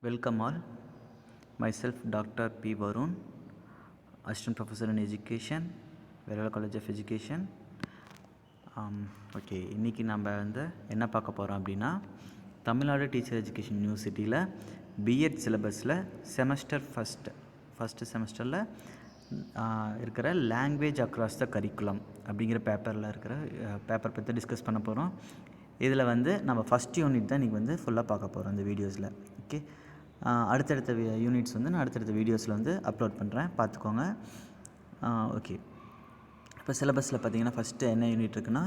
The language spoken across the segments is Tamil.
Welcome all. Myself Dr. P. Varun, Assistant Professor in Education, Veral College of Education. Okay, இன்றைக்கி நம்ம என்ன பார்க்க போகிறோம் அப்படின்னா, தமிழ்நாடு டீச்சர் எஜுகேஷன் யூனிவர்சிட்டியில் பிஎட் சிலபஸில் செமஸ்டர் ஃபஸ்ட்டு செமஸ்டரில் இருக்கிற லாங்குவேஜ் அக்ராஸ் த கரிக்குலம் அப்படிங்கிற பேப்பர் பற்றி டிஸ்கஸ் பண்ண போகிறோம். இதில் நம்ம ஃபஸ்ட் யூனிட் தான் இன்றைக்கி ஃபுல்லாக பார்க்க போகிறோம் இந்த வீடியோஸில். ஓகே, அடுத்தடுத்த யூனிட்ஸ் நான் அடுத்தடுத்த வீடியோஸில் அப்லோட் பண்ணுறேன், பார்த்துக்கோங்க. ஓகே, இப்போ சிலபஸில் பார்த்தீங்கன்னா ஃபஸ்ட்டு என்ன யூனிட் இருக்குன்னா,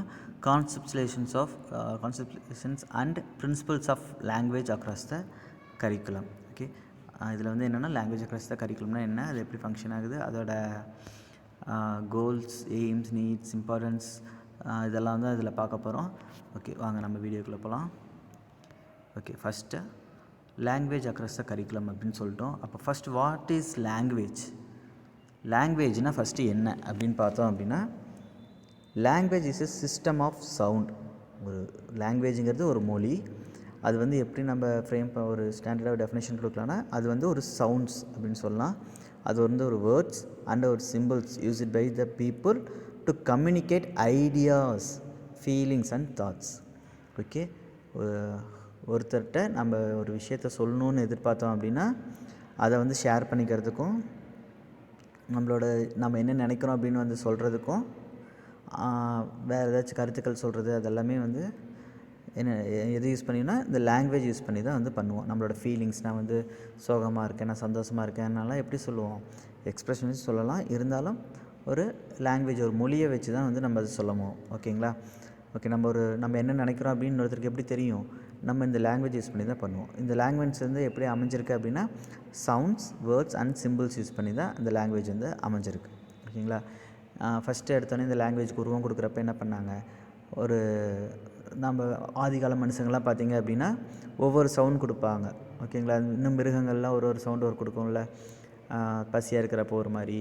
conceptualisations and principles of language across the curriculum. Okay, இதில் என்னென்னா லாங்குவேஜ் அக்ராஸ் த கரிக்குலம்னா என்ன, அது எப்படி ஃபங்க்ஷன் ஆகுது, அதோட கோல்ஸ், எய்ம்ஸ், நீட்ஸ், இம்பார்ட்டன்ஸ், இதெல்லாம் தான் இதில் பார்க்க போகிறோம். ஓகே, வாங்க நம்ம வீடியோக்குள்ளே போகலாம். Okay, first language across the curriculum அப்படின்னு சொல்லிட்டோம். அப்போ ஃபஸ்ட் வாட் இஸ் லாங்குவேஜ்? லாங்குவேஜ்னால் ஃபஸ்ட்டு என்ன அப்படின்னு பார்த்தோம் அப்படின்னா, language is a system of sound. ஒரு லாங்குவேஜுங்கிறது ஒரு மொழி. அது எப்படி நம்ம ஒரு ஸ்டாண்டர்டாக டெஃபினேஷன் கொடுக்கலான்னா, அது ஒரு சவுண்ட்ஸ் அப்படின்னு சொல்லலாம். அது ஒரு வேர்ட்ஸ் அண்ட் ஒரு symbols use it by the people to communicate ideas, feelings and thoughts. Okay, ஒருத்தர்கிட்ட நம்ம ஒரு விஷயத்த சொல்லணுன்னு எதிர்பார்த்தோம் அப்படின்னா, அதை ஷேர் பண்ணிக்கிறதுக்கும், நம்ம என்ன நினைக்கிறோம் அப்படின்னு சொல்கிறதுக்கும், வேறு ஏதாச்சும் கருத்துக்கள் சொல்கிறது, அதெல்லாமே என்ன எது யூஸ் பண்ணினா இந்த லாங்குவேஜ் யூஸ் பண்ணி தான் பண்ணுவோம். நம்மளோட ஃபீலிங்ஸ், நான் சோகமாக இருக்கேன், நான் சந்தோஷமாக இருக்கேன்னாலாம் எப்படி சொல்லுவோம், எக்ஸ்ப்ரெஷன் வச்சு சொல்லலாம். இருந்தாலும் ஒரு லாங்குவேஜ், ஒரு மொழியை வச்சு தான் நம்ம அதை சொல்லணும். ஓகேங்களா? ஓகே, நம்ம என்ன நினைக்கிறோம் அப்படின்னு ஒருத்தருக்கு எப்படி தெரியும், நம்ம இந்த லாங்குவேஜ் யூஸ் பண்ணி தான் பண்ணுவோம். இந்த லாங்குவேஜ் எப்படி அமைஞ்சிருக்கு அப்படின்னா, sounds, words and symbols use பண்ணி தான் இந்த லாங்குவேஜ் அமைஞ்சிருக்கு. ஓகேங்களா? ஃபஸ்ட்டு எடுத்தோன்னே இந்த லாங்குவேஜ்க்கு உருவம் கொடுக்குறப்ப என்ன பண்ணாங்க, நம்ம ஆதிகால மனுஷங்கள்லாம் பார்த்திங்க அப்படின்னா ஒவ்வொரு சவுண்ட் கொடுப்பாங்க. ஓகேங்களா? இன்னும் மிருகங்கள்லாம் ஒரு சவுண்டு கொடுக்கும்ல. பசியாக இருக்கிறப்போ ஒரு மாதிரி,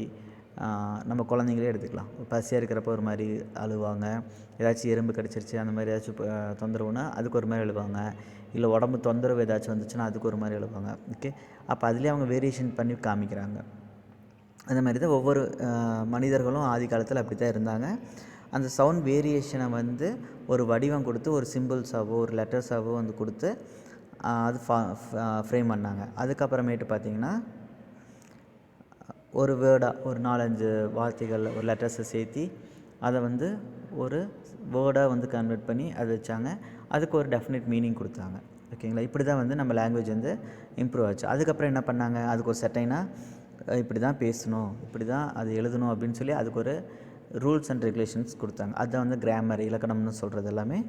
நம்ம குழந்தைங்களே எடுத்துக்கலாம். பசியாக இருக்கிறப்போ ஒரு மாதிரி அழுவாங்க. ஏதாச்சும் எறும்பு கடிச்சிருச்சு அந்த மாதிரி ஏதாச்சும் தொந்தரவுனா அதுக்கு ஒரு மாதிரி அழுவாங்க. இல்லை உடம்பு தொந்தரவு ஏதாச்சும் வந்துச்சுன்னா அதுக்கு ஒரு மாதிரி அழுவாங்க. ஓகே, அப்போ அதுலேயே அவங்க வேரியேஷன் பண்ணி காமிக்கிறாங்க. அந்த மாதிரி தான் ஒவ்வொரு மனிதர்களும் ஆதி காலத்தில் அப்படி தான் இருந்தாங்க. அந்த சவுண்ட் வேரியேஷனை ஒரு வடிவம் கொடுத்து, ஒரு சிம்பிள்ஸாவோ ஒரு லெட்டர்ஸாவோ கொடுத்து அது ஃப்ரேம் பண்ணாங்க. அதுக்கப்புறமேட்டு பார்த்திங்கன்னா ஒரு வேர்டாக ஒரு 4-5 வார்த்தைகள், ஒரு லெட்டர்ஸை சேர்த்தி அதை ஒரு வேர்டாக கன்வெர்ட் பண்ணி அதை வச்சாங்க. அதுக்கு ஒரு டெஃபினட் மீனிங் கொடுத்தாங்க. ஓகேங்களா? இப்படி தான் நம்ம லாங்குவேஜ் இம்ப்ரூவ் ஆச்சு. அதுக்கப்புறம் என்ன பண்ணாங்க, அதுக்கு ஒரு செட்டைனாக இப்படி தான் பேசணும், இப்படி தான் அது எழுதணும் அப்படின்னு சொல்லி அதுக்கு ஒரு ரூல்ஸ் அண்ட் ரெகுலேஷன்ஸ் கொடுத்தாங்க. அதை கிராமர், இலக்கணம்னு சொல்கிறது எல்லாமே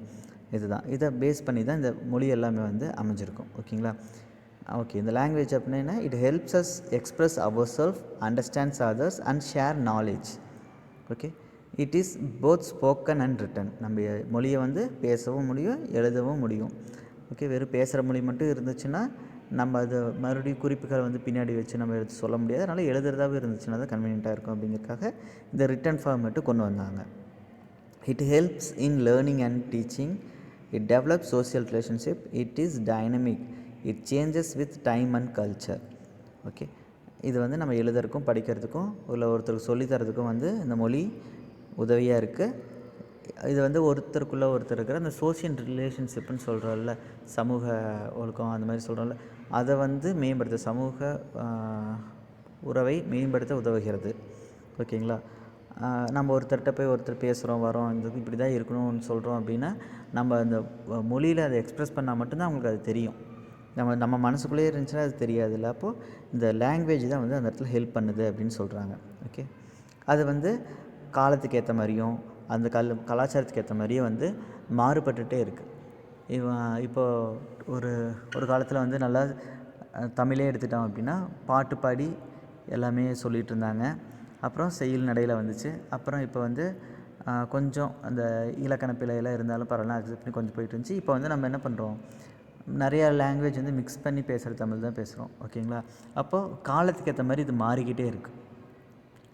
இதுதான். இதை பேஸ் பண்ணி தான் இந்த மொழி எல்லாமே அமைஞ்சிருக்கும். ஓகேங்களா? ஓகே, இந்த லாங்குவேஜ் அப்படின்னா it helps us express our self, understands others and share knowledge. Okay, it is both spoken and written. நம்ம மொழியை பேசவும் முடியும், எழுதவும் முடியும். ஓகே, வெறும் பேசுகிற மொழி மட்டும் இருந்துச்சுன்னா நம்ம அது மறுபடியும் குறிப்புகள் பின்னாடி வச்சு நம்ம எடுத்து சொல்ல முடியாது. அதனால் எழுதுறதாகவே இருந்துச்சுன்னா தான் கன்வீனியண்ட்டாக இருக்கும். அப்படிங்கிறதுக்காக இந்த ரிட்டன் ஃபார்மேட்டு கொண்டு வந்தாங்க. It helps in learning and teaching. It develop social relationship. It is dynamic. It changes with time and culture. Okay, இது நம்ம எழுதுறதுக்கும் படிக்கிறதுக்கும் இல்லை ஒருத்தருக்கு சொல்லித்தரதுக்கும் இந்த மொழி உதவியாக இருக்குது. இது ஒருத்தருக்குள்ளே ஒருத்தர் இருக்கிற அந்த சோசியல் ரிலேஷன்ஷிப்னு சொல்கிறோம்ல, சமூக ஒழுக்கம் அந்த மாதிரி சொல்கிறோம்ல, அதை மேம்படுத்த, சமூக உறவை மேம்படுத்த உதவுகிறது. ஓகேங்களா? நம்ம ஒருத்தர்கிட்ட போய் ஒருத்தர் பேசுகிறோம், வரோம், இப்படி தான் இருக்கணும்னு சொல்கிறோம் அப்படின்னா, நம்ம அந்த மொழியில் அதை எக்ஸ்ப்ரெஸ் பண்ணால் மட்டும்தான் அவங்களுக்கு அது தெரியும். நம்ம மனசுக்குள்ளேயே இருந்துச்சுன்னா அது தெரியாதுல்ல. அப்போது இந்த லாங்குவேஜ் தான் அந்த இடத்துல ஹெல்ப் பண்ணுது அப்படின்னு சொல்கிறாங்க. ஓகே, அது காலத்துக்கு ஏற்ற மாதிரியும் அந்த கலாச்சாரத்துக்கு ஏற்ற மாதிரியும் மாறுபட்டுகிட்டே இருக்குது. இப்போது ஒரு காலத்தில் நல்லா தமிழே எடுத்துட்டோம் அப்படின்னா பாட்டு பாடி எல்லாமே சொல்லிகிட்டு இருந்தாங்க. அப்புறம் செய்யுள் நடையில் வந்துச்சு. அப்புறம் இப்போ கொஞ்சம் அந்த இலக்கண பிழையெல்லாம் இருந்தாலும் பரவாயில்ல, அக்செப்ட் பண்ணி கொஞ்சம் போயிட்டு இருந்துச்சு. இப்போ நம்ம என்ன பண்ணுறோம், நிறையா லாங்குவேஜ் மிக்ஸ் பண்ணி பேசுகிற தமிழ் தான் பேசுகிறோம். ஓகேங்களா? அப்போது காலத்துக்கு ஏற்ற மாதிரி இது மாறிக்கிட்டே இருக்குது.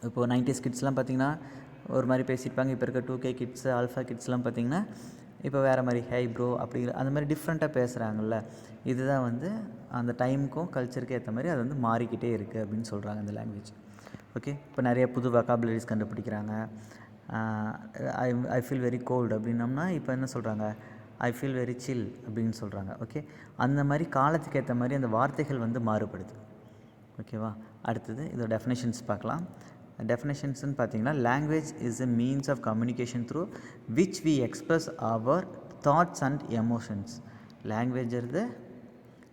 இப்போது 90s கிட்ஸ்லாம் பார்த்திங்கன்னா ஒரு மாதிரி பேசியிருப்பாங்க. இப்போ இருக்க 2K கிட்ஸு, ஆல்ஃபா கிட்ஸ்லாம் பார்த்திங்கன்னா இப்போ வேறு மாதிரி ஹை ப்ரோ அப்படிங்கிற அந்த மாதிரி டிஃப்ரெண்ட்டாக பேசுகிறாங்கல்ல, இதுதான் வந்து அந்த டைமுக்கும் கல்ச்சருக்கும் ஏற்ற மாதிரி அது வந்து மாறிக்கிட்டே இருக்குது அப்படின்னு சொல்கிறாங்க இந்த லாங்குவேஜ். ஓகே, இப்போ நிறைய புது வொக்காபுலரிஸ் கண்டுபிடிக்கிறாங்க. ஐ ஐ ஃபீல் வெரி கோல்டு அப்படின்னோம்னா இப்போ என்ன சொல்கிறாங்க, ஐ ஃபீல் வெரி சில் அப்படின்னு சொல்கிறாங்க. ஓகே, அந்த மாதிரி காலத்துக்கு ஏற்ற மாதிரி அந்த வார்த்தைகள் வந்து மாறுபடுது. ஓகேவா, அடுத்தது இதோட டெஃபினேஷன்ஸ் பார்க்கலாம். டெஃபினேஷன்ஸ்னு பார்த்தீங்கன்னா, language is a means of communication through which we express our thoughts and emotions. லாங்குவேஜ்றது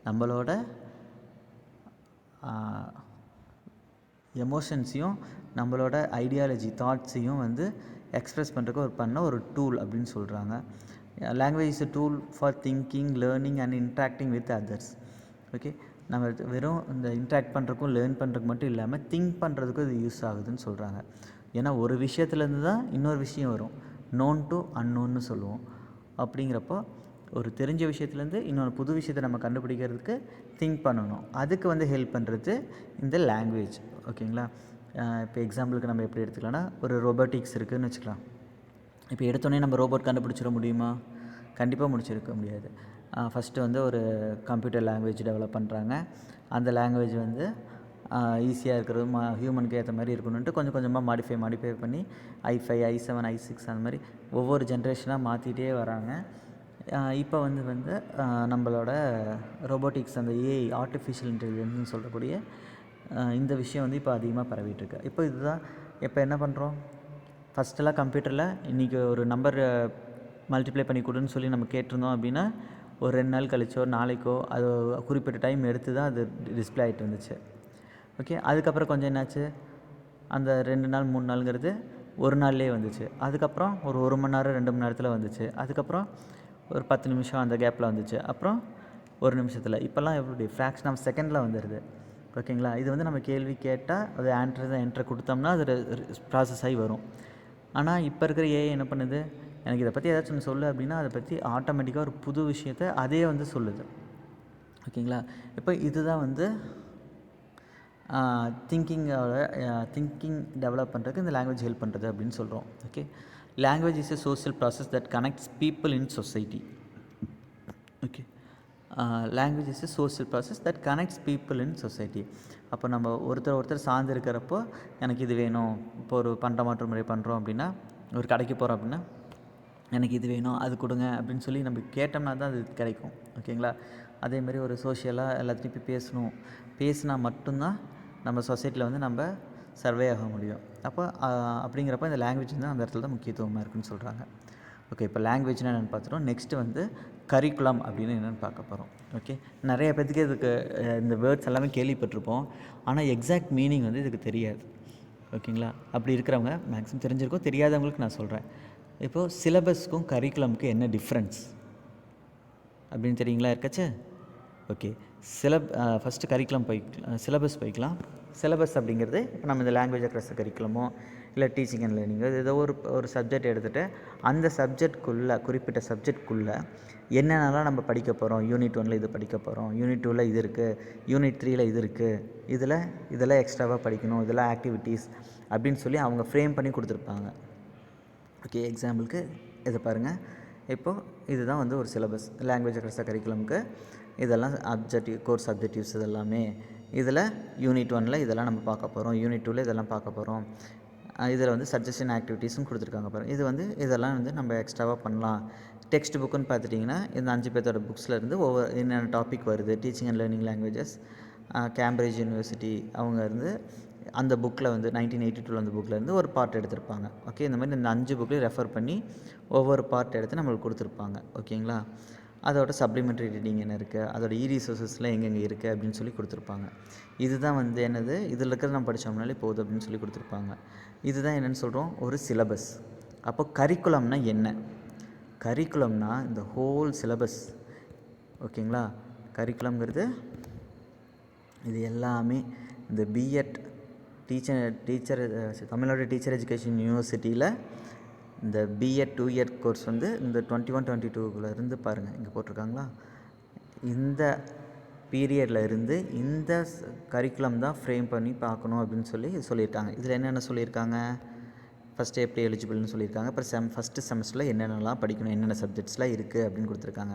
நம்மளோட எமோஷன்ஸையும் நம்மளோட ஐடியாலஜி தாட்ஸையும் வந்து எக்ஸ்ப்ரெஸ் பண்ணுறதுக்கு ஒரு டூல் அப்படின்னு சொல்கிறாங்க. Language is a tool for thinking, learning and interacting with others. Okay, நம்ம வெறும் இந்த இன்ட்ராக்ட் பண்ணுறதுக்கும் லேர்ன் பண்ணுறதுக்கு மட்டும் இல்லாமல் திங்க் பண்ணுறதுக்கும் இது யூஸ் ஆகுதுன்னு சொல்கிறாங்க. ஏன்னா ஒரு விஷயத்துலேருந்து தான் இன்னொரு விஷயம் வரும், நோன் டு அன்னோன்னு சொல்லுவோம். அப்படிங்கிறப்போ ஒரு தெரிஞ்ச விஷயத்துலேருந்து இன்னொரு புது விஷயத்தை நம்ம கண்டுபிடிக்கிறதுக்கு திங்க் பண்ணணும். அதுக்கு வந்து ஹெல்ப் பண்ணுறது இந்த லாங்குவேஜ். ஓகேங்களா, இப்போ எக்ஸாம்பிளுக்கு நம்ம எப்படி எடுத்துக்கலாம்னா, ஒரு ரோபோட்டிக்ஸ் இருக்குதுன்னு வச்சுக்கலாம். இப்போ எடுத்தோடனே நம்ம ரோபோட் கண்டுபிடிச்சிட முடியுமா? கண்டிப்பாக முடிச்சிருக்க முடியாது. ஃபஸ்ட்டு வந்து ஒரு கம்ப்யூட்டர் லாங்குவேஜ் டெவலப் பண்ணுறாங்க. அந்த லாங்குவேஜ் வந்து ஈஸியாக இருக்கிறது, ஹியூமனுக்கு ஏற்ற மாதிரி இருக்கணுன்ட்டு கொஞ்சம் கொஞ்சமாக மாடிஃபை பண்ணி i5, i7, i6 அந்த மாதிரி ஒவ்வொரு ஜென்ரேஷனாக மாற்றிட்டே வராங்க. இப்போ வந்து நம்மளோட ரோபோட்டிக்ஸ், அந்த ஏஐ, ஆர்டிஃபிஷியல் இன்டெலிஜென்ஸ்னு சொல்லக்கூடிய இந்த விஷயம் வந்து இப்போ அதிகமாக பரவிட்டுருக்கு. இப்போ இதுதான் இப்போ என்ன பண்ணுறோம், ஃபஸ்ட்டெல்லாம் கம்ப்யூட்டரில் இன்றைக்கி ஒரு நம்பர் மல்டிப்ளை பண்ணி கொடுன்னு சொல்லி நம்ம கேட்டிருந்தோம் அப்படின்னா ஒரு 2 நாள் கழிச்சோ நாளைக்கோ அது குறிப்பிட்ட டைம் எடுத்து தான் அது டிஸ்பிளே ஆகிட்டு வந்துச்சு. ஓகே, அதுக்கப்புறம் கொஞ்சம் என்னாச்சு, அந்த 2 நாள் 3 நாளுங்கிறது ஒரு நாள்லேயே வந்துச்சு. அதுக்கப்புறம் ஒரு 1 மணி நேரம் 2 மணி நேரத்தில் வந்துச்சு. அதுக்கப்புறம் ஒரு 10 நிமிஷம் அந்த கேப்பில் வந்துச்சு. அப்புறம் 1 நிமிஷத்தில். இப்போல்லாம் எப்படி ஃப்ராக்ஷன் ஆஃப் செகண்டில் வந்துடுது. ஓகேங்களா, இது வந்து நம்ம கேள்வி கேட்டால் அது என்ட்ரு கொடுத்தோம்னா அது ப்ராசஸ் ஆகி வரும். ஆனால் இப்போ இருக்கிற ஏஐ என்ன பண்ணுது, எனக்கு இதை பற்றி ஏதாச்சும் ஒன்று சொல்லு அப்படின்னா அதை பற்றி ஆட்டோமேட்டிக்காக ஒரு புது விஷயத்தை அதே வந்து சொல்லுது. ஓகேங்களா, இப்போ இதுதான் வந்து திங்கிங் டெவலப் பண்ணுறதுக்கு இந்த லாங்குவேஜ் ஹெல்ப் பண்ணுறது அப்படின்னு சொல்கிறோம். Okay, language is a social process that connects people in society. Okay, language is a social process that connects people in society. அப்போ நம்ம ஒருத்தர் சார்ந்து இருக்கிறப்போ எனக்கு இது வேணும், இப்போ ஒரு பண்டமாற்று முறை பண்ணுறோம் அப்படின்னா, ஒரு கடைக்கு போகிறோம் அப்படின்னா எனக்கு இது வேணும் அது கொடுங்க அப்படின்னு சொல்லி நம்ம கேட்டோம்னா தான் அது கிடைக்கும். ஓகேங்களா, அதேமாதிரி ஒரு சோஷியலாக எல்லாத்தையும் போய் பேசினா மட்டும்தான் நம்ம சொசைட்டியில் வந்து நம்ம சர்வே ஆக முடியும். அப்போ அப்படிங்கிறப்ப இந்த லாங்குவேஜ் வந்து அந்த இடத்துல தான் முக்கியத்துவமாக இருக்குதுன்னு சொல்கிறாங்க. ஓகே, இப்போ லாங்குவேஜ்னால் என்னென்னு பார்த்துட்டோம். நெக்ஸ்ட்டு வந்து கரிக்குலம் அப்படின்னு என்னென்னு பார்க்க போகிறோம். ஓகே, நிறைய பேத்துக்கு இதுக்கு இந்த வேர்ட்ஸ் எல்லாமே கேள்விப்பட்டிருப்போம், ஆனால் எக்ஸாக்ட் மீனிங் வந்து இதுக்கு தெரியாது. ஓகேங்களா, அப்படி இருக்கிறவங்க மேக்ஸிமம் தெரிஞ்சிருக்கும், தெரியாதவங்களுக்கு நான் சொல்கிறேன். இப்போது சிலபஸ்க்கும் கரிக்குலமுக்கும் என்ன டிஃப்ரென்ஸ் அப்படின்னு தெரியுங்களா இருக்காச்சு? ஓகே, ஃபஸ்ட்டு கரிக்குலம் சிலபஸ் போய்க்கலாம். சிலபஸ் அப்படிங்கிறது இப்போ நம்ம இந்த லாங்குவேஜ் அக்ராஸ் கரிக்குலமோ இல்லை டீச்சிங் அண்ட் லேர்னிங்கோ ஏதோ ஒரு சப்ஜெக்ட் எடுத்துகிட்டு அந்த குறிப்பிட்ட சப்ஜெக்ட்குள்ளே என்னென்னலாம் நம்ம படிக்க போகிறோம், யூனிட் 1ல் இது படிக்க போகிறோம், யூனிட் 2ல் இது இருக்குது, யூனிட் 3ல் இது இருக்குது, இதெல்லாம் எக்ஸ்ட்ராவாக படிக்கணும், இதெல்லாம் ஆக்டிவிட்டீஸ் அப்படின்னு சொல்லி அவங்க ஃப்ரேம் பண்ணி கொடுத்துருப்பாங்க. ஓகே, எக்ஸாம்பிளுக்கு இதை பாருங்கள். இப்போது இதுதான் வந்து ஒரு சிலபஸ் லாங்குவேஜ் அக்ராஸ் கரிக்குலமுக்கு. இதெல்லாம் கோர்ஸ் அப்ஜெக்டிவ்ஸ் இதெல்லாமே. இதில் யூனிட் 1ல் இதெல்லாம் நம்ம பார்க்க போகிறோம், யூனிட் 2ல் இதெல்லாம் பார்க்க போகிறோம். இதில் வந்து சஜஷன் ஆக்டிவிட்டீஸும் கொடுத்துருக்காங்க பாருங்கள். இதெல்லாம் வந்து நம்ம எக்ஸ்ட்ராவாக பண்ணலாம். டெக்ஸ்ட் புக்குன்னு பார்த்துட்டிங்கன்னா இந்த 5 பேர்த்தோட புக்ஸில் இருந்து ஒவ்வொரு என்னென்ன டாபிக் வருது, teaching and learning languages, Cambridge university அவங்க இருந்து அந்த புக்கில் வந்து 1982 அந்த புக்கில் இருந்து ஒரு பார்ட் எடுத்திருப்பாங்க. ஓகே, இந்த மாதிரி இந்த 5 புக்லையும் ரெஃபர் பண்ணி ஒவ்வொரு பார்ட் எடுத்து நம்மளுக்கு கொடுத்துருப்பாங்க. ஓகேங்களா, அதோட சப்ளிமெண்ட்ரி ரீடிங் என்ன இருக்குது, அதோட ரீசோர்ஸஸ்லாம் எங்கெங்கே இருக்குது அப்படின்னு சொல்லி கொடுத்துருப்பாங்க. இதுதான் வந்து என்னது, இதில் இருக்கிறது நம்ம படித்தோம்னாலே போதும் அப்படின்னு சொல்லி கொடுத்துருப்பாங்க. இதுதான் என்னென்னு சொல்கிறோம், ஒரு சிலபஸ். அப்போ கரிக்குலம்னா என்ன? கரிக்குலம்னா இந்த ஹோல் சிலபஸ். ஓகேங்களா, கரிக்குலம்ங்கிறது இது எல்லாமே இந்த B Ed teacher Tamil Nadu teacher education யூனிவர்சிட்டியில் இந்த பிஎட் 2 இயர் கோர்ஸ் வந்து இந்த 21-22 இருந்து பாருங்கள், இங்கே போட்டிருக்காங்களா, இந்த பீரியடில் இருந்து இந்த கரிக்குலம் தான் ஃப்ரேம் பண்ணி பார்க்கணும் அப்படின்னு சொல்லியிருக்காங்க. இதில் என்னென்ன சொல்லியிருக்காங்க, ஃபஸ்ட்டு எப்படி எலிஜிபிள்னு சொல்லியிருக்காங்க. அப்புறம் ஃபஸ்ட்டு செமஸ்டரில் என்னென்னலாம் படிக்கணும், என்னென்ன சப்ஜெக்ட்ஸ்லாம் இருக்குது அப்படின்னு கொடுத்துருக்காங்க.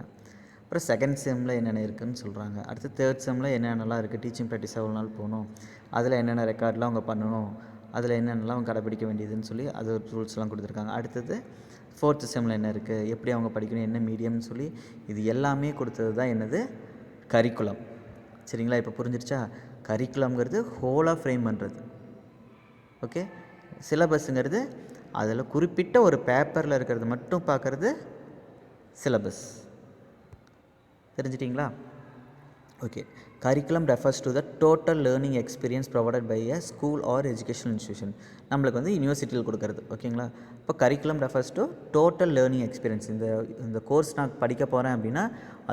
அப்புறம் செகண்ட் செம்மில் என்னென்ன இருக்குதுன்னு சொல்கிறாங்க. அடுத்து தேர்ட் செம்மில் என்னென்னலாம் இருக்குது, டீச்சிங் ப்ராக்டிஸ் எவ்வளோ நாள் போகணும், அதில் என்னென்ன ரெக்கார்ட்லாம் அவங்க பண்ணணும், அதில் என்னென்னலாம் அவங்க கடைப்பிடிக்க வேண்டியதுன்னு சொல்லி அது ரூல்ஸ்லாம் கொடுத்துருக்காங்க. அடுத்தது ஃபோர்த்து செம்மில் என்ன இருக்குது, எப்படி அவங்க படிக்கணும், என்ன மீடியம்னு சொல்லி இது எல்லாமே கொடுத்தது தான் என்னது கரிக்குலம். சரிங்களா? இப்போ புரிஞ்சிருச்சா? கரிக்குலம்ங்கிறது ஹோலாக ஃப்ரேம் பண்ணுறது. ஓகே, சிலபஸ்ஸுங்கிறது அதில் குறிப்பிட்ட ஒரு பேப்பரில் இருக்கிறது மட்டும் பார்க்குறது சிலபஸ். தெரிஞ்சிட்டிங்களா? Okay. Curriculum refers to the total learning experience provided by a school or educational institution. நம்மளுக்கு வந்து யூனிவர்சிட்டியில் கொடுக்குறது. ஓகேங்களா? இப்போ curriculum refers to total learning experience. இந்த கோர்ஸ் நான் படிக்க போகிறேன் அப்படின்னா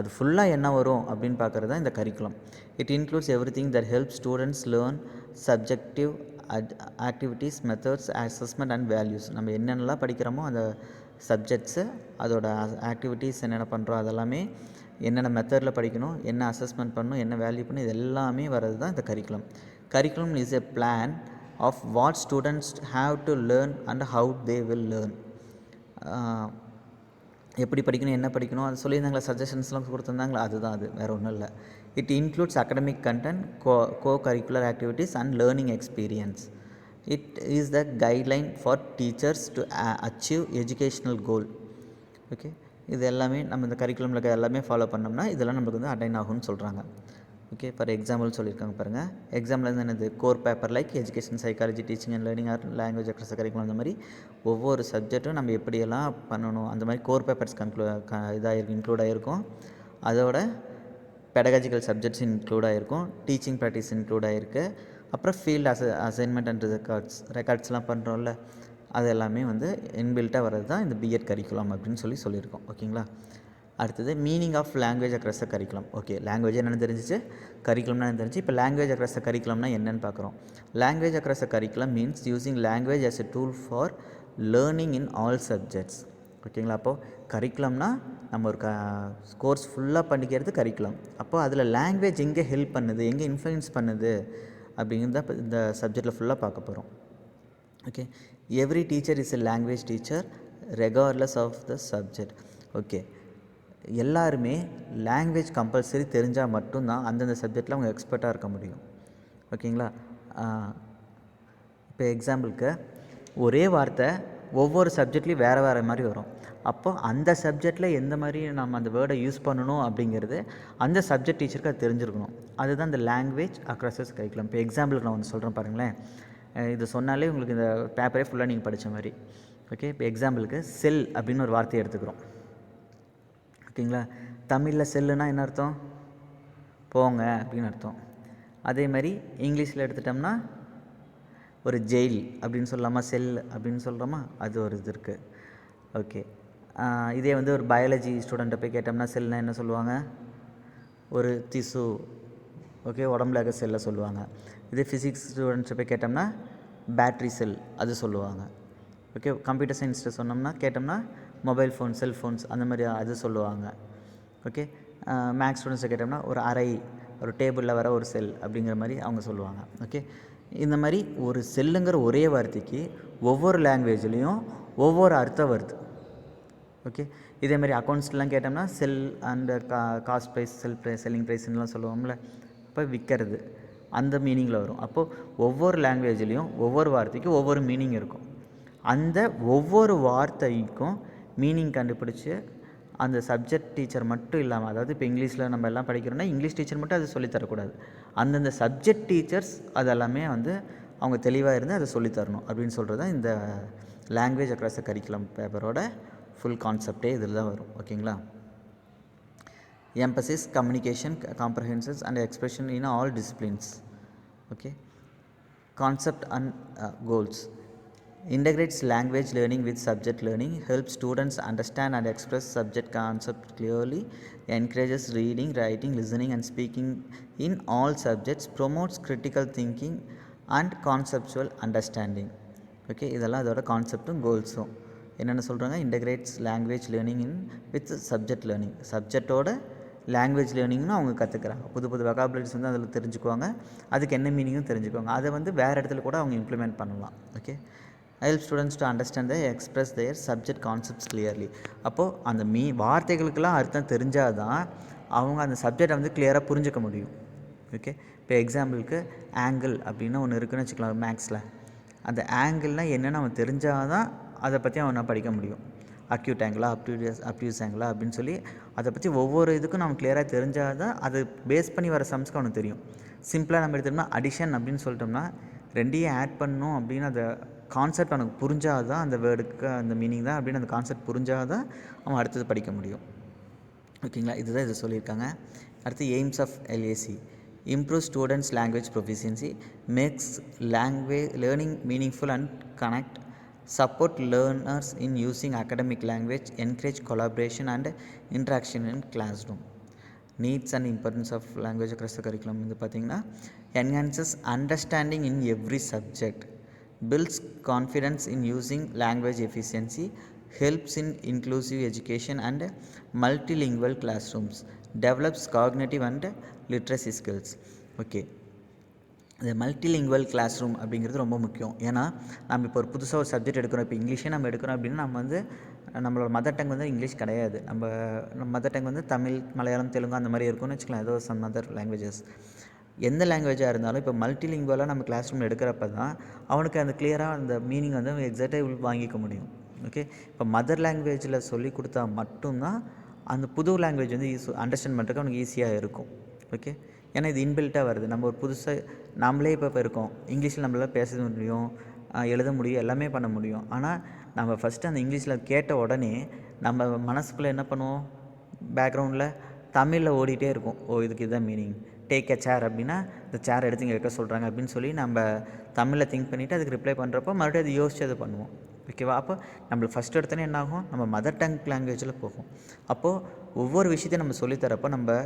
அது ஃபுல்லாக என்ன வரும் அப்படின்னு பார்க்குறது தான் இந்த curriculum. It includes every thing that help students learn subjective activities, methods, assessment and values. நம்ம என்னென்னலாம் படிக்கிறோமோ அந்த சப்ஜெக்ட்ஸு, அதோட ஆக்டிவிட்டீஸ் என்னென்ன பண்ணுறோம், அதெல்லாமே என்னென்ன மெத்தடில் படிக்கணும், என்ன அசஸ்மெண்ட் பண்ணணும், என்ன வேல்யூ பண்ணணும், இது எல்லாமே வர்றது தான் இந்த curriculum. Curriculum is a plan of what students have to learn and how they will learn. எப்படி படிக்கணும், என்ன படிக்கணும், அது சொல்லியிருந்தாங்களா, சஜஷன்ஸ்லாம் கொடுத்துருந்தாங்களா, அதுதான் அது, வேறு ஒன்றும் இல்லை. It includes academic content, go curricular activities and learning experience. It is the guideline for teachers to achieve educational goal. Okay, இது எல்லாமே நம்ம இந்த கரிக்குலமில் இருக்க எல்லாமே ஃபாலோ பண்ணோம்னா இதெல்லாம் நம்மளுக்கு வந்து அட்டைன் ஆகும்னு சொல்கிறாங்க. ஓகே, ஃபார் எக்ஸாம்பிள் சொல்லியிருக்காங்க பாருங்கள். எக்ஸாம்பிள் வந்து என்னது, core paper like education, psychology, teaching and learning or language across curriculum. அந்த மாதிரி ஒவ்வொரு சப்ஜெக்ட்டும் நம்ம எப்படியெல்லாம் பண்ணணும் அந்த மாதிரி கோர் பேப்பர்ஸ் இன்க்ளூட் ஆகிருக்கும். அதோட பெடகாஜிக்கல் சப்ஜெக்ட்ஸ் இன்க்ளூட் ஆகிருக்கும், டீச்சிங் ப்ராக்டிஸ் இன்க்ளூட் ஆகிருக்கு. அப்புறம் ஃபீல்டு அசைன்மெண்ட் அண்ட் ரெக்கார்ட்ஸ்லாம் பண்ணுறோம்ல, அது எல்லாமே வந்து இன்பில்ட்டாக வர்றது தான் இந்த பிஎட் கரிக்குலம் அப்படின்னு சொல்லியிருக்கோம். ஓகேங்களா? அடுத்தது meaning of language across curriculum. Okay, language என்னென்னு தெரிஞ்சிச்சு, கரிக்குலம்னா என்ன தெரிஞ்சு. இப்போ லாங்குவேஜ் அக்ராஸ் கரிக்குலம்னா என்னென்னு பார்க்குறோம். Language across curriculum means using language as a tool for learning in all subjects. ஓகேங்களா? அப்போது கரிக்குலம்னா நம்ம ஒரு கோர்ஸ் ஃபுல்லாக பண்ணிக்கிறது கரிக்குலம். அப்போது அதில் லாங்குவேஜ் எங்கே ஹெல்ப் பண்ணுது, எங்கே இன்ஃப்ளூயன்ஸ் பண்ணுது அப்படிங்கிறத இந்த சப்ஜெக்டில் ஃபுல்லாக பார்க்க போகிறோம். Okay, every teacher is a language teacher regardless of the subject. Okay, எல்லாருமே லாங்குவேஜ் கம்பல்சரி தெரிஞ்சால் மட்டும்தான் அந்தந்த சப்ஜெக்டில் அவங்க எக்ஸ்பர்ட்டாக இருக்க முடியும். ஓகேங்களா? இப்போ எக்ஸாம்பிளுக்கு ஒரே வார்த்தை ஒவ்வொரு சப்ஜெக்ட்லேயும் வேறு வேறு மாதிரி வரும். அப்போ அந்த சப்ஜெக்டில் எந்த மாதிரி நம்ம அந்த வேர்டை யூஸ் பண்ணணும் அப்படிங்கிறது அந்த சப்ஜெக்ட் டீச்சருக்கு அது தெரிஞ்சிருக்கணும். அதுதான் இந்த லாங்குவேஜ் அக்ராஸ் கரிக்குலம். இப்போ எக்ஸாம்பிளுக்கு நான் வந்து சொல்கிறேன் பாருங்களேன். இது சொன்னாலே உங்களுக்கு இந்த பேப்பரே ஃபுல்லாக நீங்கள் படித்த மாதிரி. ஓகே, இப்போ எக்ஸாம்பிளுக்கு செல் அப்படின்னு ஒரு வார்த்தையை எடுத்துக்கிறோம். ஓகேங்களா? தமிழில் செல்லுனா என்ன அர்த்தம், போங்க அப்படின்னு அர்த்தம். அதே மாதிரி இங்கிலீஷில் எடுத்துட்டோம்னா ஒரு ஜெயில் அப்படின்னு சொல்லலாமா, செல் அப்படின்னு சொல்கிறோமா, அது ஒரு இது இருக்குது. ஓகே, இதே வந்து ஒரு பயாலஜி ஸ்டூடெண்ட்டை போய் கேட்டோம்னா செல்னால் என்ன சொல்லுவாங்க, ஒரு திசு. ஓகே, உடம்புல இருக்க செல்லை சொல்லுவாங்க. இதே ஃபிசிக்ஸ் ஸ்டூடெண்ட்ஸை போய் கேட்டோம்னா பேட்ரி செல் அது சொல்லுவாங்க. ஓகே, கம்ப்யூட்டர் சயின்ஸ்ட்டு சொன்னோம்னா கேட்டோம்னா மொபைல் ஃபோன், செல்ஃபோன்ஸ் அந்த மாதிரி அது சொல்லுவாங்க. ஓகே, மேக்ஸ் ஸ்டூடெண்ட்ஸை கேட்டோம்னா ஒரு அறை, ஒரு டேபிளில் வர ஒரு செல் அப்படிங்கிற மாதிரி அவங்க சொல்லுவாங்க. ஓகே, இந்த மாதிரி ஒரு செல்லுங்கிற ஒரே வார்த்தைக்கு ஒவ்வொரு லாங்குவேஜ்லேயும் ஒவ்வொரு அர்த்தம் வருது. ஓகே, இதே மாதிரி அக்கௌண்ட்ஸ்லாம் கேட்டோம்னா செல் அண்ட் காஸ்ட் ப்ரைஸ், செல்லிங் ப்ரைஸ்லாம் சொல்லுவோம்ல, இப்போ விற்கிறது அந்த மீனிங்கில் வரும். அப்போது ஒவ்வொரு லாங்குவேஜ்லேயும் ஒவ்வொரு வார்த்தைக்கும் ஒவ்வொரு மீனிங் இருக்கும். அந்த ஒவ்வொரு வார்த்தைக்கும் மீனிங் கண்டுபிடிச்சி அந்த சப்ஜெக்ட் டீச்சர் மட்டும் இல்லாமல், அதாவது இப்போ இங்கிலீஷில் நம்ம எல்லாம் படிக்கிறோன்னா இங்கிலீஷ் டீச்சர் மட்டும் அதை சொல்லித்தரக்கூடாது. அந்தந்த சப்ஜெக்ட் டீச்சர்ஸ் அதெல்லாமே வந்து அவங்க தெளிவாக இருந்து அதை சொல்லித்தரணும் அப்படின்னு சொல்கிறது தான் இந்த லாங்குவேஜ் அக்ராஸ் கரிக்குலம் பேப்பரோட ஃபுல் கான்செப்டே இதில் தான் வரும். ஓகேங்களா? emphasis, communication, comprehension and expression in all disciplines. Okay, concept and goals. Integrates language learning with subject learning, helps students understand and express subject concept clearly, encourages reading, writing, listening and speaking in all subjects, promotes critical thinking and conceptual understanding. Okay, இதெல்லாம் அதோட கான்செப்டும் கோல்ஸும் என்னென்ன சொல்கிறாங்க, integrates language learning in with subject learning. சப்ஜெக்டோட லாங்குவேஜ் லேர்னிங்னு அவங்க கற்றுக்குறாங்க. புது புது வெகாபுலரிஸ் வந்து அதில் தெரிஞ்சுக்குவாங்க, அதுக்கு என்ன மீனிங்கும் தெரிஞ்சுக்குவாங்க. அதை வந்து வேறு இடத்துல கூட அவங்க இம்ப்ளிமெண்ட் பண்ணலாம். Okay, help students to understand express there subject concepts clearly. அப்போது அந்த வார்த்தைகளுக்கெல்லாம் அர்த்தம் தெரிஞ்சால் தான் அவங்க அந்த சப்ஜெக்டை வந்து கிளியராக புரிஞ்சுக்க முடியும். ஓகே, இப்போ எக்ஸாம்பிளுக்கு ஆங்கிள் அப்படின்னு ஒன்று இருக்குதுன்னு வச்சுக்கலாம் மேக்ஸில். அந்த ஆங்கிள்னால் என்னென்னு அவன் தெரிஞ்சால் தான் அதை பற்றி அவனை படிக்க முடியும். அக்யூட் ஆங்கிளா, அப்டியூஸ் ஆங்கிளா அப்படின்னு சொல்லி அதை பற்றி ஒவ்வொரு இதுக்கும் நம்ம கிளியராக தெரிஞ்சால் தான் அது பேஸ் பண்ணி வர சம்ஸ்க்கு அவனுக்கு தெரியும். சிம்பிளாக நம்ம எடுத்தோம்னா அடிஷன் அப்படின்னு சொல்லிட்டோம்னா ரெண்டையும் ஆட் பண்ணணும் அப்படின்னு அந்த கான்செப்ட் அவனுக்கு புரிஞ்சால் தான் அந்த வேர்டுக்கு அந்த மீனிங் தான் அப்படின்னு அந்த கான்செப்ட் புரிஞ்சால் தான் அவன் அடுத்தது படிக்க முடியும். ஓகேங்களா, இதுதான் இது சொல்லியிருக்காங்க. அடுத்து aims of LAC: improve students language proficiency, makes language learning meaningful and connect, support learners in using academic language, encourage collaboration and interaction in classroom. Needs and importance of language across the curriculum வந்து பார்த்திங்கன்னா enhances understanding in every subject, builds confidence in using language efficiency, helps in inclusive education and multilingual classrooms, develops cognitive and literacy skills. Okay, இந்த மல்டிலிங்குவல் கிளாஸ் ரூம் அப்படிங்கிறது ரொம்ப முக்கியம். ஏன்னா நம்ம இப்போ ஒரு புதுசாக ஒரு சப்ஜெக்ட் எடுக்கிறோம். இப்போ இங்கிலீஷே நம்ம எடுக்கிறோம் அப்படின்னா நம்ம வந்து நம்மளோட மதர் டங் வந்து இங்கிலீஷ் கிடையாது. நம்ம மதர் டங் வந்து தமிழ், மலையாளம், தெலுங்கு அந்த மாதிரி இருக்கும்னு வச்சுக்கலாம். ஏதோ சம் அதர் லாங்குவேஜஸ். எந்த லாங்குவேஜாக இருந்தாலும் இப்போ மல்டிலிங்குவலாக நம்ம கிளாஸ் ரூமில் எடுக்கிறப்ப தான் அவனுக்கு அந்த கிளியராக அந்த மீனிங் வந்து எக்ஸாக்டாக வாங்கிக்க முடியும். ஓகே, இப்போ மதர் லாங்குவேஜில் சொல்லி கொடுத்தா மட்டும்தான் அந்த புது லாங்குவேஜ் வந்து அண்டர்ஸ்டாண்ட் பண்ணுறதுக்கு அவனுக்கு ஈஸியாக இருக்கும். ஓகே, ஏன்னா இது இன்பில்ட்டாக வருது. நம்ம ஒரு புதுசாக நம்மளே இப்போ இருக்கோம், இங்கிலீஷில் நம்மளால் பேச முடியும், எழுத முடியும், எல்லாமே பண்ண முடியும். ஆனால் நம்ம ஃபஸ்ட்டு அந்த இங்கிலீஷில் கேட்ட உடனே நம்ம மனசுக்குள்ளே என்ன பண்ணுவோம், பேக்ரவுண்டில் தமிழில் ஓடிட்டே இருக்கும். ஓ, இதுக்கு இதுதான் மீனிங். டேக் எ சேர் அப்படின்னா இந்த சேர் எடுத்து இங்கே வைக்க சொல்கிறாங்க அப்படின்னு சொல்லி நம்ம தமிழில் திங்க் பண்ணிவிட்டு அதுக்கு ரிப்ளை பண்ணுறப்போ மறுபடியும் அது யோசிச்சு அது பண்ணுவோம். ஓகேவா, அப்போ நம்மளுக்கு ஃபஸ்ட் எடுத்தோன்னே என்ன ஆகும், நம்ம மதர் டங் லாங்குவேஜில் போகும். அப்போது ஒவ்வொரு விஷயத்தையும் நம்ம சொல்லித்தரப்போ நம்ம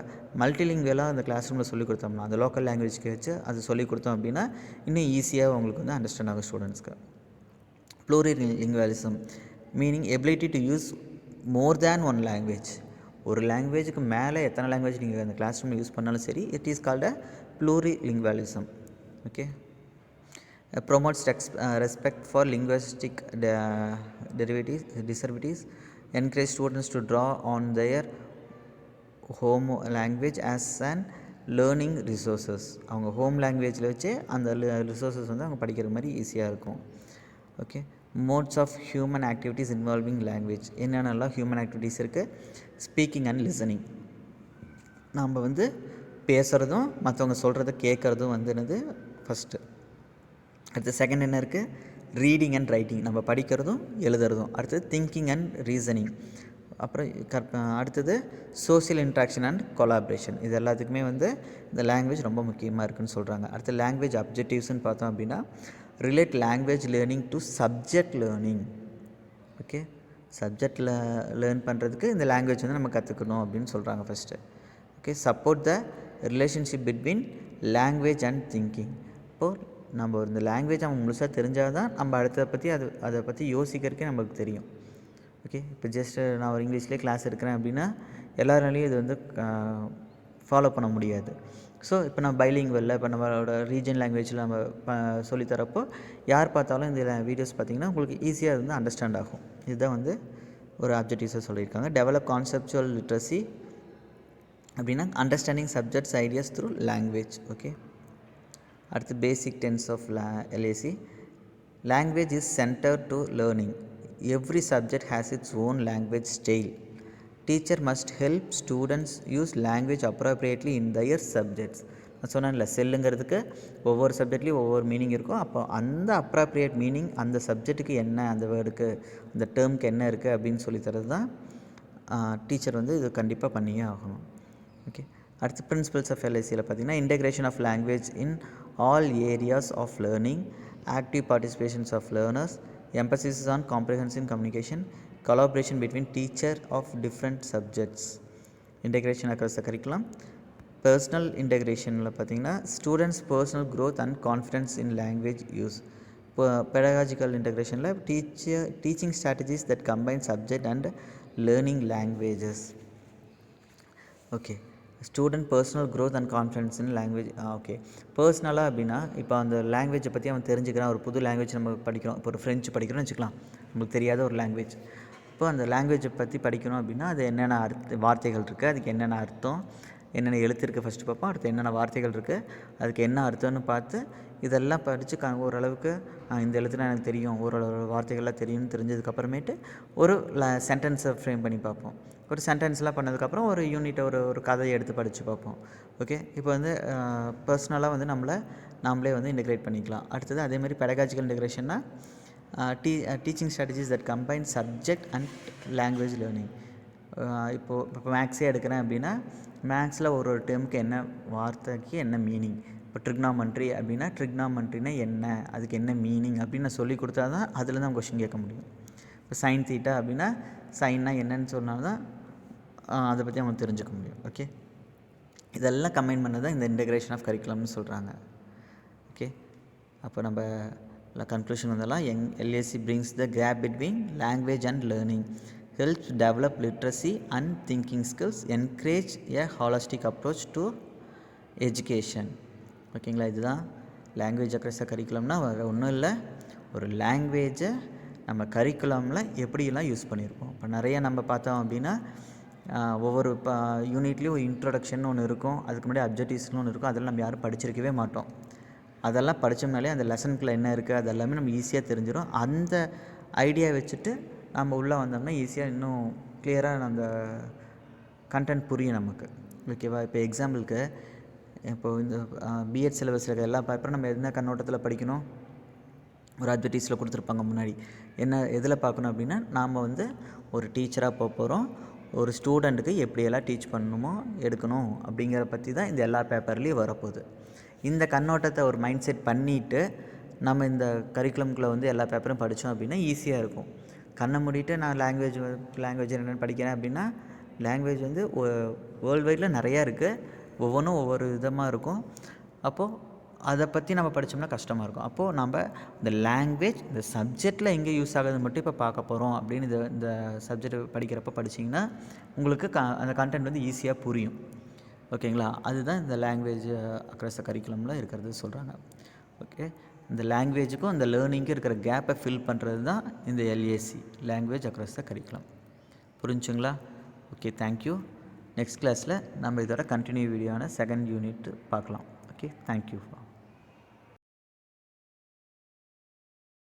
மல்டிலிங்குவலாக அந்த கிளாஸ் ரூமில் சொல்லிக் கொடுத்தோம்னா அந்த லோக்கல் லாங்குவேஜ்க்கு வச்சு அது சொல்லிக் கொடுத்தோம் அப்படின்னா இன்னும் ஈஸியாக உங்களுக்கு வந்து அண்டர்ஸ்டாண்ட் ஆகும் ஸ்டூடெண்ட்ஸ்க்கு. Plurilingualism meaning ability to use more than one language. ஒரு லாங்குவேஜுக்கு மேலே எத்தனை லாங்குவேஜ் நீங்கள் அந்த கிளாஸ் ரூமில் யூஸ் பண்ணாலும் சரி, it is called a plurilingualism. Okay, promotes respect for linguistic disabilities, encourage students to draw on their home language as an learning resources. அவங்க ஹோம் லாங்குவேஜில் வச்சு அந்த ரிசோர்ஸஸ் வந்து அவங்க படிக்கிற மாதிரி ஈஸியாக இருக்கும். Okay, modes of human activities involving language. என்னென்னலாம் ஹியூமன் ஆக்டிவிட்டீஸ் இருக்குது? Speaking and listening. நம்ம வந்து பேசுகிறதும் மற்றவங்க சொல்கிறத கேட்குறதும் வந்து என்னது ஃபஸ்ட்டு. அடுத்து செகண்ட் என்ன இருக்குது? ரீடிங் அண்ட் ரைட்டிங், நம்ம படிக்கிறதும் எழுதுறதும். அடுத்தது திங்கிங் அண்ட் ரீசனிங். அப்புறம் அடுத்தது சோசியல் இன்ட்ராக்ஷன் அண்ட் கொலாபரேஷன். இது எல்லாத்துக்குமே வந்து இந்த லாங்குவேஜ் ரொம்ப முக்கியமாக இருக்குதுன்னு சொல்கிறாங்க. அடுத்து லாங்குவேஜ் அப்ஜெக்டிவ்ஸ்னு பார்த்தோம் அப்படின்னா relate language learning to subject learning. Okay, சப்ஜெக்டில் லேர்ன் பண்ணுறதுக்கு இந்த லாங்குவேஜ் வந்து நம்ம கற்றுக்கணும் அப்படின்னு சொல்கிறாங்க first. Okay, support the relationship between language and thinking. இப்போது நம்ம இந்த லாங்குவேஜ் அவன் முழுசாக தெரிஞ்சால் தான் நம்ம அதை பற்றி யோசிக்கிறதுக்கே நம்மளுக்கு தெரியும். ஓகே, இப்போ ஜஸ்ட்டு நான் ஒரு இங்கிலீஷ்லேயே கிளாஸ் எடுக்கிறேன் அப்படின்னா எல்லாராலையும் இது வந்து ஃபாலோ பண்ண முடியாது. ஸோ இப்போ நான் பைலிங்குவலில் இப்போ நம்மளோட ரீஜன் லாங்குவேஜில் நம்ம சொல்லித்தரப்போ யார் பார்த்தாலும் இந்த வீடியோஸ் பார்த்திங்கன்னா உங்களுக்கு ஈஸியாக வந்து அண்டர்ஸ்டாண்ட் ஆகும். இதுதான் வந்து ஒரு அப்ஜெக்டிவ்ஸாக சொல்லியிருக்காங்க. டெவலப் கான்செப்சுவல் லிட்ரஸி அப்படின்னா understanding subjects ideas through language. Okay, அடுத்து basic tenets of LAC. Language is centre to learning. Every subject has its own language style. Teacher must help students use language appropriately in their subjects. நான் சொன்னேன்ல, செல்லுங்கிறதுக்கு ஒவ்வொரு சப்ஜெக்ட்லேயும் ஒவ்வொரு மீனிங் இருக்கும். அப்போ அந்த அப்ராப்ரியேட் மீனிங் அந்த சப்ஜெக்ட்டுக்கு என்ன, அந்த வேர்டுக்கு அந்த டேர்முக்கு என்ன இருக்குது அப்படின்னு சொல்லி தரது தான் டீச்சர் வந்து இது கண்டிப்பாக பண்ணியே ஆகணும். ஓகே, அடுத்து பிரின்சிபல்ஸ் ஆஃப் LACயில் பார்த்திங்கன்னா integration of language in all areas of learning, active participations of learners, emphasis on comprehensive communication, collaboration between teacher of different subjects, integration across the curriculum. Personal integrationல பார்த்தீங்கன்னா students personal growth and confidence in language use. Pedagogical integrationல teaching strategies that combine subject and learning languages. Okay, student personal growth and confidence in language. Okay. பர்சனலாக அப்படின்னா இப்போ அந்த லாங்குவேஜை பற்றி அவன் தெரிஞ்சுக்கிறான். ஒரு புது லாங்குவேஜ் நம்ம படிக்கிறோம். இப்போ ஒரு ஃப்ரெஞ்சு படிக்கிறோம்னு வச்சுக்கலாம். நமக்கு தெரியாத ஒரு லாங்குவேஜ். இப்போ அந்த லாங்குவேஜை பற்றி படிக்கணும் அப்படின்னா அது என்னென்ன வார்த்தைகள் இருக்குது, அதுக்கு என்னென்ன அர்த்தம், என்னென்ன எழுத்து இருக்குது ஃபஸ்ட்டு பார்ப்போம். அடுத்து என்னென்ன வார்த்தைகள் இருக்குது, அதுக்கு என்ன அர்த்தம்னு பார்த்து இதெல்லாம் படித்து ஓரளவுக்கு இந்த எழுத்துனா எனக்கு தெரியும், ஓரளவு வார்த்தைகள்லாம் தெரியும்னு தெரிஞ்சதுக்கப்புறமேட்டு ஒரு சென்டென்ஸை ஃப்ரேம் பண்ணி பார்ப்போம். ஒரு சென்டென்ஸ்லாம் பண்ணதுக்கப்புறம் ஒரு யூனிட்டை ஒரு கதையை எடுத்து படித்து பார்ப்போம். ஓகே. இப்போ வந்து பர்சனலாக வந்து நாமளே வந்து இன்டெகிரேட் பண்ணிக்கலாம். அடுத்தது அதேமாதிரி பெடகாஜிக்கல் இன்டெகிரேஷன்னா teaching strategies that combine subject and language learning. இப்போ மேக்ஸே எடுக்கிறேன் அப்படின்னா மேக்ஸில் ஒரு டேர்முக்கு என்ன வார்த்தைக்கு என்ன மீனிங். இப்போ ட்ரிக்னாமெண்ட்ரி அப்படின்னா ட்ரிக்னாமெண்ட்ரினா என்ன, அதுக்கு என்ன மீனிங் அப்படின்னு நான் சொல்லி கொடுத்தா தான் அதில் தான் கொஷின் கேட்க முடியும். இப்போ சைன் தீட்டா அப்படின்னா சைன்னா என்னன்னு சொன்னால் தான் அதை பற்றி அவங்க தெரிஞ்சுக்க முடியும். ஓகே. இதெல்லாம் கம்பைன் பண்ணது தான் இந்த இன்டெகிரேஷன் ஆஃப் கரிக்குலம்னு சொல்கிறாங்க. ஓகே. அப்போ நம்ம conclusion வந்தெல்லாம் LAC brings the gap between language and learning, helps develop literacy and thinking skills, encourage a holistic approach to education. ஓகேங்களா. இதுதான் லாங்குவேஜ் அக்ராஸ் த கரிக்குலம்னா வேறு ஒன்றும் இல்லை, ஒரு லாங்குவேஜை நம்ம கரிக்குலமில் எப்படியெல்லாம் யூஸ் பண்ணியிருப்போம். இப்போ நிறைய நம்ம பார்த்தோம் அப்படின்னா ஒவ்வொரு யூனிட்லேயும் ஒரு இன்ட்ரொடக்ஷன் ஒன்று இருக்கும், அதுக்கு முன்னாடி அப்ஜெக்டிவ்ஸ்னு ஒன்று இருக்கும். அதெல்லாம் நம்ம யாரும் படிச்சிருக்கவே மாட்டோம். அதெல்லாம் படித்தோம்னாலே அந்த லெசனுக்குள்ளே என்ன இருக்குது அது எல்லாமே நம்ம ஈஸியாக தெரிஞ்சிடும். அந்த ஐடியா வச்சுட்டு நம்ம உள்ளே வந்தோம்னா ஈஸியாக இன்னும் கிளியராக அந்த கண்டென்ட் புரியும் நமக்கு. ஓகேவா. இப்போ எக்ஸாம்பிளுக்கு இப்போது இந்த பிஎட் சிலபஸில் இருக்கிற எல்லா பேப்பரும் நம்ம என்ன கண்ணோட்டத்தில் படிக்கணும், ஒரு அட்வர்டைஸில் கொடுத்துருப்பாங்க முன்னாடி. எதில் பார்க்கணும் அப்படின்னா நாம் வந்து ஒரு டீச்சராக போகிறோம், ஒரு ஸ்டூடெண்ட்டுக்கு எப்படியெல்லாம் டீச் பண்ணணுமோ எடுக்கணும் அப்படிங்கிற பற்றி தான் இந்த எல்லா பேப்பர்லேயும் வரப்போகுது. இந்த கண்ணோட்டத்தை ஒரு மைண்ட் செட் பண்ணிவிட்டு நம்ம இந்த கரிக்குலம்குள்ளே வந்து எல்லா பேப்பரும் படித்தோம் அப்படின்னா ஈஸியாக இருக்கும். கண்ணை மூடிட்டு நான் லாங்குவேஜ் என்னென்னு படிக்கிறேன் அப்படின்னா லாங்குவேஜ் வந்து வேர்ல்டு வைடில் நிறையா இருக்குது, ஒவ்வொன்றும் ஒவ்வொரு விதமாக இருக்கும். அப்போது அதை பற்றி நம்ம படித்தோம்னா கஷ்டமாக இருக்கும். அப்போது நம்ம இந்த லாங்குவேஜ் இந்த சப்ஜெக்டில் எங்கே யூஸ் ஆகுது மட்டும் இப்போ பார்க்க போகிறோம் அப்படின்னு இந்த சப்ஜெக்ட் படிக்கிறப்ப படிச்சிங்கன்னா உங்களுக்கு அந்த கண்டென்ட் வந்து ஈஸியாக புரியும். ஓகேங்களா. அதுதான் இந்த லாங்குவேஜ் அக்ராஸ் த கரிக்குலமில் இருக்கிறது சொல்கிறாங்க. ஓகே. இந்த லாங்குவேஜுக்கும் இந்த லேர்னிங்க்கும் இருக்கிற கேப்பை ஃபில் பண்ணுறது தான் இந்த LAC language across the curriculum. புரிஞ்சுங்களா. ஓகே. தேங்க்யூ. நெக்ஸ்ட் கிளாஸில் நம்ம இதோட கண்டினியூ வீடியோவான செகண்ட் யூனிட் பார்க்கலாம். ஓகே. தேங்க்யூ.